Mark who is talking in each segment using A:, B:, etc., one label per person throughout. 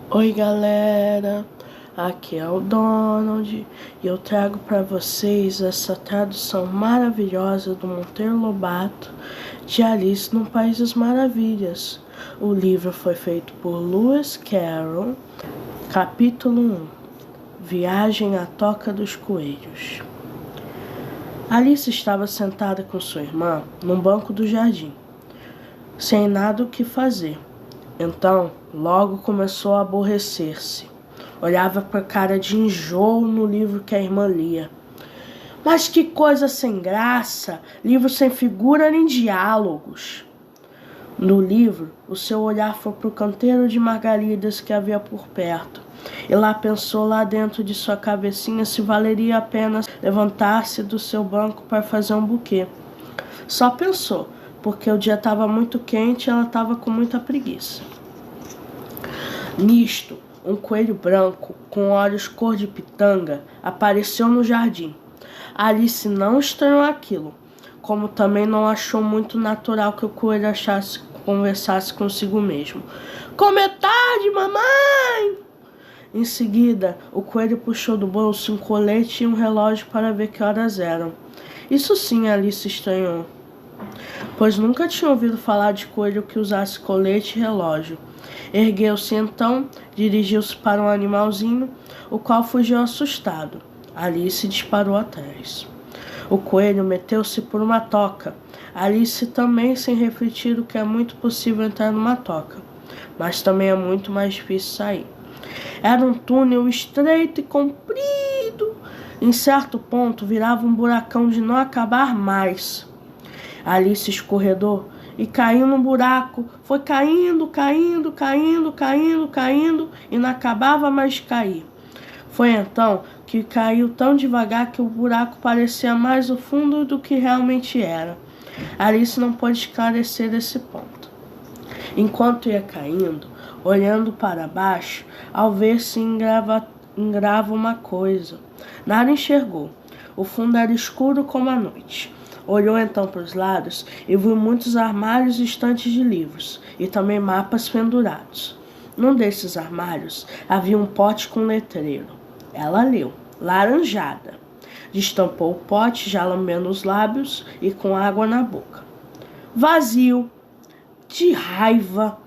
A: Oi galera, aqui é o Donald e eu trago para vocês essa tradução maravilhosa do Monteiro Lobato de Alice no País das Maravilhas. O livro foi feito por Lewis Carroll. Capítulo 1: Viagem à Toca dos Coelhos. Alice estava sentada com sua irmã num banco do jardim, sem nada o que fazer. Então, logo começou a aborrecer-se. Olhava para a cara de enjoo no livro que a irmã lia. Mas que coisa sem graça! Livro sem figura nem diálogos. No livro, o seu olhar foi para o canteiro de margaridas que havia por perto. E lá pensou lá dentro de sua cabecinha se valeria a pena levantar-se do seu banco para fazer um buquê. Só pensou, porque o dia estava muito quente e ela estava com muita preguiça. Nisto, um coelho branco, com olhos cor de pitanga, apareceu no jardim. Alice não estranhou aquilo, como também não achou muito natural que o coelho conversasse consigo mesmo. Como é tarde, mamãe! Em seguida, o coelho puxou do bolso um colete e um relógio para ver que horas eram. Isso sim, Alice estranhou, pois nunca tinha ouvido falar de coelho que usasse colete e relógio. Ergueu-se então, dirigiu-se para um animalzinho, o qual fugiu assustado. Alice disparou atrás. O coelho meteu-se por uma toca. Alice também, sem refletir, o que é muito possível entrar numa toca, mas também é muito mais difícil sair. Era um túnel estreito e comprido. Em certo ponto virava um buracão de não acabar mais. Alice escorregou e caiu no buraco. Foi caindo e não acabava mais de cair. Foi então que caiu tão devagar que o buraco parecia mais o fundo do que realmente era. Alice não pôde esclarecer esse ponto. Enquanto ia caindo, olhando para baixo, ao ver se engrava uma coisa. Nada enxergou. O fundo era escuro como a noite. Olhou então para os lados e viu muitos armários e estantes de livros, e também mapas pendurados. Num desses armários havia um pote com letreiro. Ela leu, laranjada. Destampou o pote, já lambendo os lábios e com água na boca. Vazio. De raiva,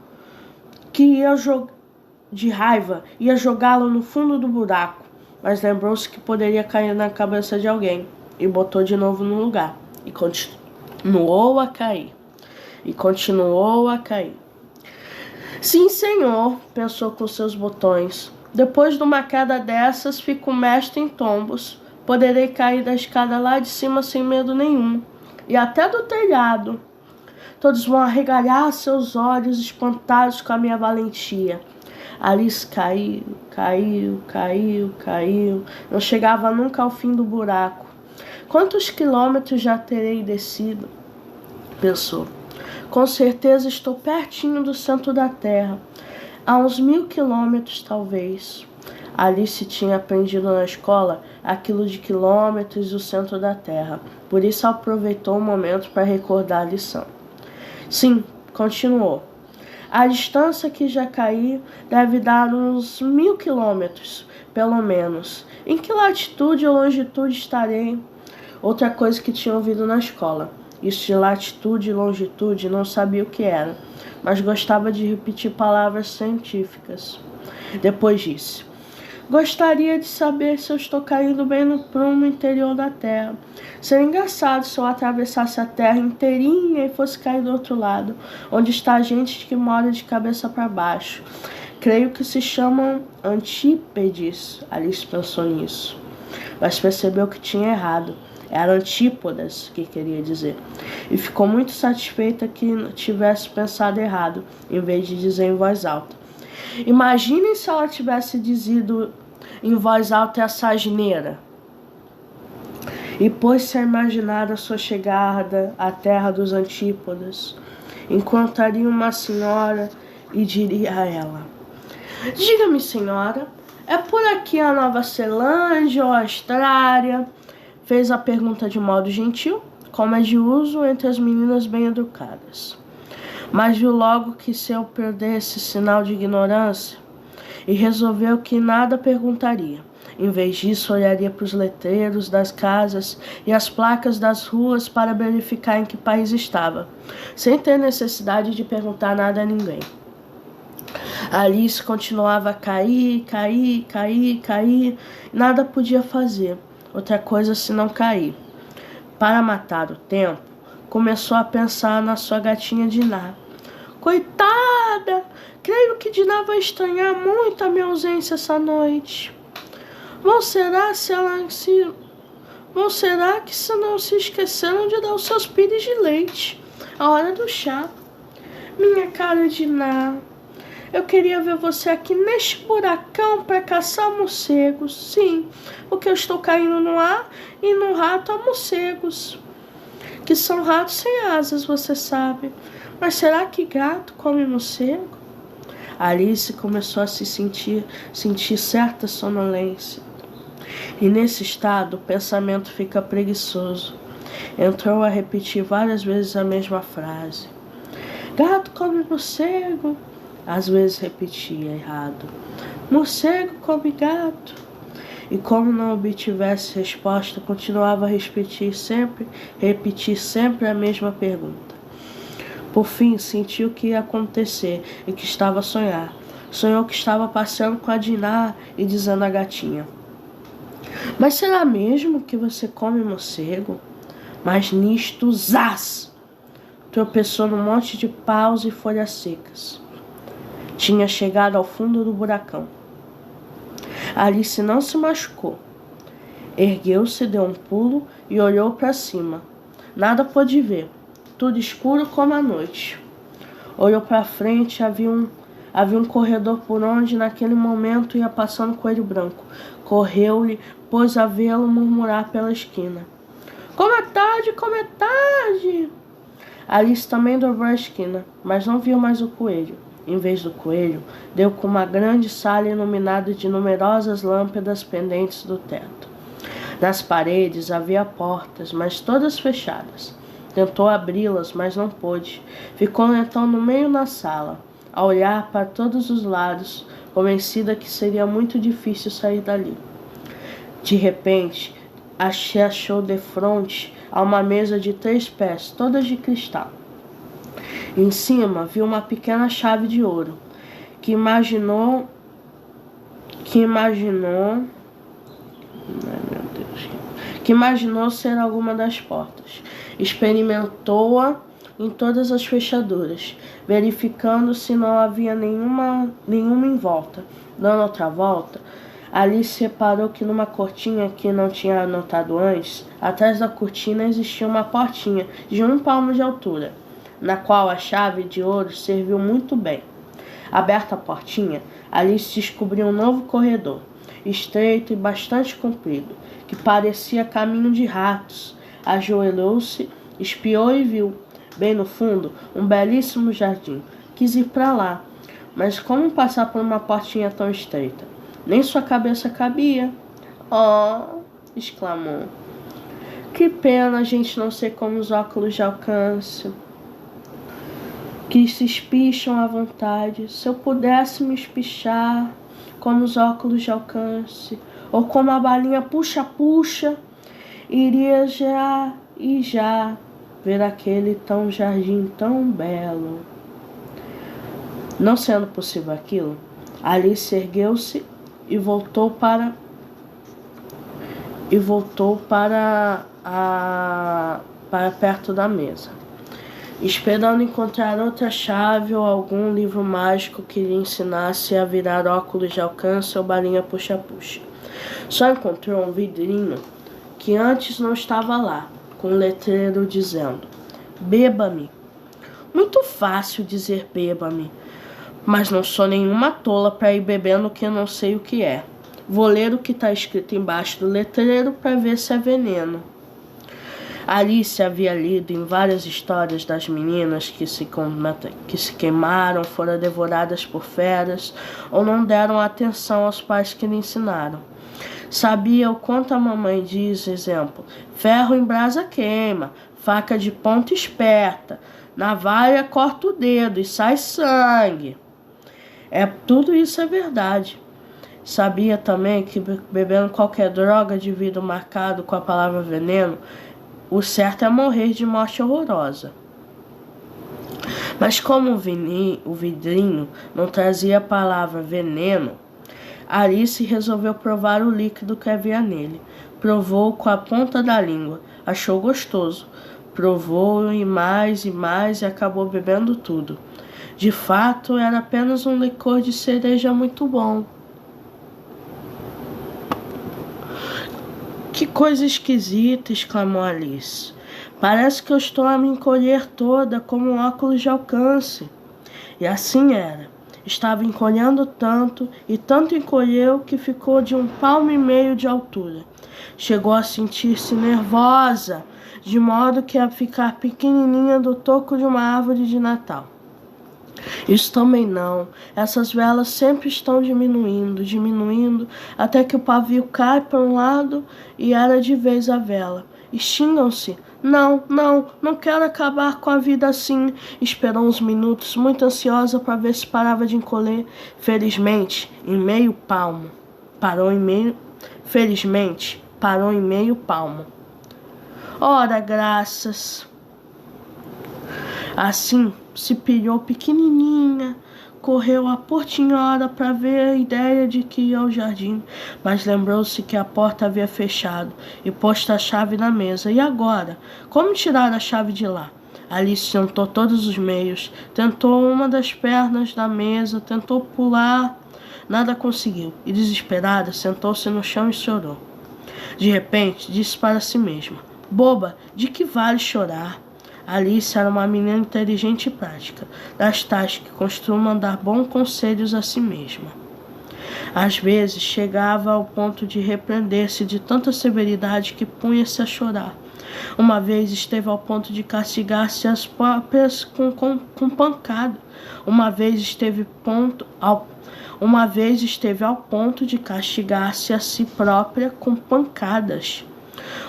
A: ia jogá-lo no fundo do buraco, mas lembrou-se que poderia cair na cabeça de alguém e botou de novo no lugar. E continuou a cair. Sim, senhor, pensou com seus botões. Depois de uma queda dessas, fico mestre em tombos. Poderei cair da escada lá de cima sem medo nenhum. E até do telhado. Todos vão arregalhar seus olhos espantados com a minha valentia. Alice caiu. Não chegava nunca ao fim do buraco. Quantos quilômetros já terei descido? Pensou. Com certeza estou pertinho do centro da Terra. A uns 1000 quilômetros, talvez. Alice tinha aprendido na escola aquilo de quilômetros e o centro da Terra. Por isso aproveitou o momento para recordar a lição. Sim, continuou. A distância que já caí deve dar uns 1000 quilômetros, pelo menos. Em que latitude ou longitude estarei? Outra coisa que tinha ouvido na escola. Isso de latitude e longitude não sabia o que era, mas gostava de repetir palavras científicas. Depois disse: gostaria de saber se eu estou caindo bem no prumo interior da Terra. Seria engraçado se eu atravessasse a Terra inteirinha e fosse cair do outro lado, onde está a gente que mora de cabeça para baixo. Creio que se chamam antípodes. Alice pensou nisso, mas percebeu que tinha errado. Era antípodas que queria dizer. E ficou muito satisfeita que tivesse pensado errado, em vez de dizer em voz alta. Imaginem se ela tivesse dizido em voz alta essa asneira. E pôs-se a imaginar a sua chegada à terra dos antípodas. Encontraria uma senhora e diria a ela: diga-me, senhora, é por aqui a Nova Zelândia ou a Austrália? Fez a pergunta de modo gentil, como é de uso entre as meninas bem educadas. Mas viu logo que se eu perdesse sinal de ignorância, e resolveu que nada perguntaria. Em vez disso, olharia para os letreiros das casas e as placas das ruas para verificar em que país estava, sem ter necessidade de perguntar nada a ninguém. Alice continuava a cair. Nada podia fazer outra coisa senão cair. Para matar o tempo, começou a pensar na sua gatinha Dinah. Coitada! Creio que Dinah vai estranhar muito a minha ausência essa noite. Ou será que se não se esqueceram de dar os seus pires de leite à hora do chá? Minha cara Dinah, eu queria ver você aqui neste buracão para caçar morcegos. Sim, porque eu estou caindo no ar e no rato há morcegos, que são ratos sem asas, você sabe. Mas será que gato come morcego? Alice começou a sentir certa sonolência. E nesse estado, o pensamento fica preguiçoso. Entrou a repetir várias vezes a mesma frase. Gato come morcego. Às vezes repetia errado. Morcego come gato. E como não obtivesse resposta, continuava a repetir sempre a mesma pergunta. Por fim, sentiu que ia acontecer e que estava a sonhar. Sonhou que estava passeando com a Dinah e dizendo à gatinha: mas será mesmo que você come morcego? Mas nisto, zás! Tropeçou num monte de paus e folhas secas. Tinha chegado ao fundo do buracão. Alice não se machucou. Ergueu-se, deu um pulo e olhou para cima. Nada pôde ver, tudo escuro como a noite. Olhou para frente, havia um corredor por onde naquele momento ia passando um coelho branco. Correu-lhe, pôs a vê-lo murmurar pela esquina. Como é tarde, como é tarde! Alice também dobrou a esquina, mas não viu mais o coelho. Em vez do coelho, deu com uma grande sala iluminada de numerosas lâmpadas pendentes do teto. Nas paredes havia portas, mas todas fechadas. Tentou abri-las, mas não pôde. Ficou então no meio da sala, a olhar para todos os lados, convencida que seria muito difícil sair dali. De repente, achou defronte a uma mesa de 3 pés, todas de cristal. Em cima viu uma pequena chave de ouro, que imaginou ser alguma das portas. Experimentou-a em todas as fechaduras, verificando se não havia nenhuma em volta. Dando outra volta, Alice reparou que numa cortina que não tinha notado antes, atrás da cortina existia uma portinha de 1 palmo de altura, na qual a chave de ouro serviu muito bem. Aberta a portinha, Alice descobriu um novo corredor, estreito e bastante comprido, que parecia caminho de ratos. Ajoelhou-se, espiou e viu, bem no fundo, um belíssimo jardim. Quis ir para lá, mas como passar por uma portinha tão estreita? Nem sua cabeça cabia. Oh! Exclamou. Que pena a gente não ser como os óculos de alcance, que se espicham à vontade. Se eu pudesse me espichar como os óculos de alcance, ou como a balinha puxa-puxa, iria já ver aquele jardim tão belo. Não sendo possível aquilo, Alice ergueu-se e voltou para perto da mesa, esperando encontrar outra chave ou algum livro mágico que lhe ensinasse a virar óculos de alcance ou balinha puxa-puxa. Só encontrou um vidrinho que antes não estava lá, com um letreiro dizendo: beba-me. Muito fácil dizer beba-me, mas não sou nenhuma tola para ir bebendo o que eu não sei o que é. Vou ler o que está escrito embaixo do letreiro para ver se é veneno. Alice havia lido em várias histórias das meninas que se queimaram, foram devoradas por feras ou não deram atenção aos pais que lhe ensinaram. Sabia o quanto a mamãe diz, exemplo: ferro em brasa queima, faca de ponta esperta, navalha corta o dedo e sai sangue. Tudo isso é verdade. Sabia também que bebendo qualquer droga de vidro marcado com a palavra veneno, o certo é morrer de morte horrorosa. Mas como o vidrinho não trazia a palavra veneno, Alice resolveu provar o líquido que havia nele. Provou com a ponta da língua, achou gostoso. Provou e mais e acabou bebendo tudo. De fato, era apenas um licor de cereja muito bom. Que coisa esquisita, exclamou Alice. Parece que eu estou a me encolher toda como um óculos de alcance. E assim era. Estava encolhendo tanto, e tanto encolheu que ficou de 1,5 palmo de altura. Chegou a sentir-se nervosa, de modo que a ficar pequenininha do toco de uma árvore de Natal. Isso também não. Essas velas sempre estão diminuindo, até que o pavio cai para um lado e era de vez a vela. Extingam-se. Não quero acabar com a vida assim. Esperou uns minutos, muito ansiosa para ver se parava de encolher. Felizmente, em meio palmo. Felizmente, parou em meio palmo. Ora, graças. Assim, se pilhou pequenininha, correu a portinhola para ver a ideia de que ia ao jardim, mas lembrou-se que a porta havia fechado e posto a chave na mesa. E agora? Como tirar a chave de lá? Alice tentou todos os meios, tentou uma das pernas da mesa, tentou pular, nada conseguiu, e desesperada, sentou-se no chão e chorou. De repente, disse para si mesma: boba, de que vale chorar? Alice era uma menina inteligente e prática, das tais que costumam dar bons conselhos a si mesma. Às vezes chegava ao ponto de repreender-se de tanta severidade que punha-se a chorar. Uma vez esteve ao ponto de castigar-se as próprias com pancada. Uma vez esteve ao ponto de castigar-se a si própria com pancadas.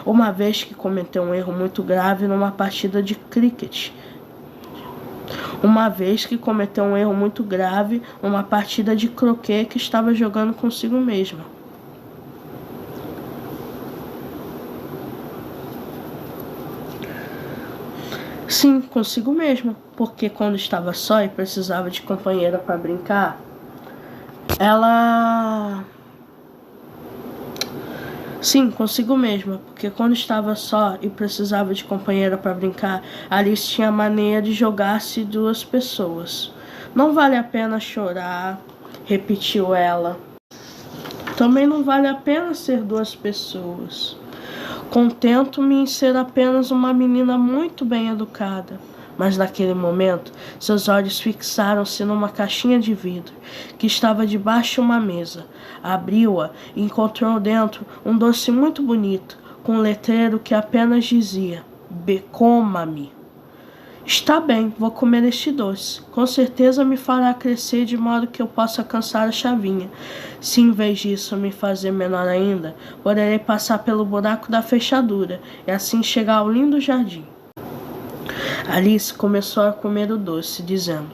A: Uma vez que cometeu um erro muito grave numa partida de cricket. Uma vez que cometeu um erro muito grave numa partida de croquet que estava jogando consigo mesma. Sim, consigo mesma, porque quando estava só e precisava de companheira para brincar, Sim, consigo mesma, porque quando estava só e precisava de companheira para brincar, Alice tinha a mania de jogar-se 2 pessoas. Não vale a pena chorar, repetiu ela. Também não vale a pena ser 2 pessoas. Contento-me em ser apenas uma menina muito bem educada. Mas naquele momento, seus olhos fixaram-se numa caixinha de vidro que estava debaixo de uma mesa. Abriu-a e encontrou dentro um doce muito bonito, com um letreiro que apenas dizia: Becoma-me. Está bem, vou comer este doce. Com certeza me fará crescer de modo que eu possa alcançar a chavinha. Se em vez disso me fazer menor ainda, poderei passar pelo buraco da fechadura e assim chegar ao lindo jardim. Alice começou a comer o doce, dizendo: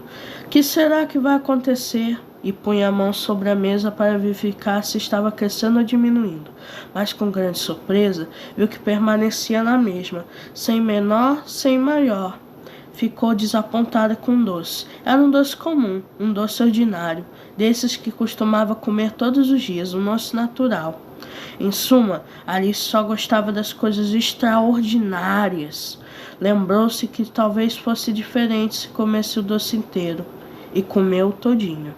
A: que será que vai acontecer? E punha a mão sobre a mesa para verificar se estava crescendo ou diminuindo. Mas com grande surpresa, viu que permanecia na mesma, sem menor, sem maior. Ficou desapontada com o doce. Era um doce comum, um doce ordinário, desses que costumava comer todos os dias, um doce natural. Em suma, Alice só gostava das coisas extraordinárias. Lembrou-se que talvez fosse diferente se comesse o doce inteiro, e comeu todinho.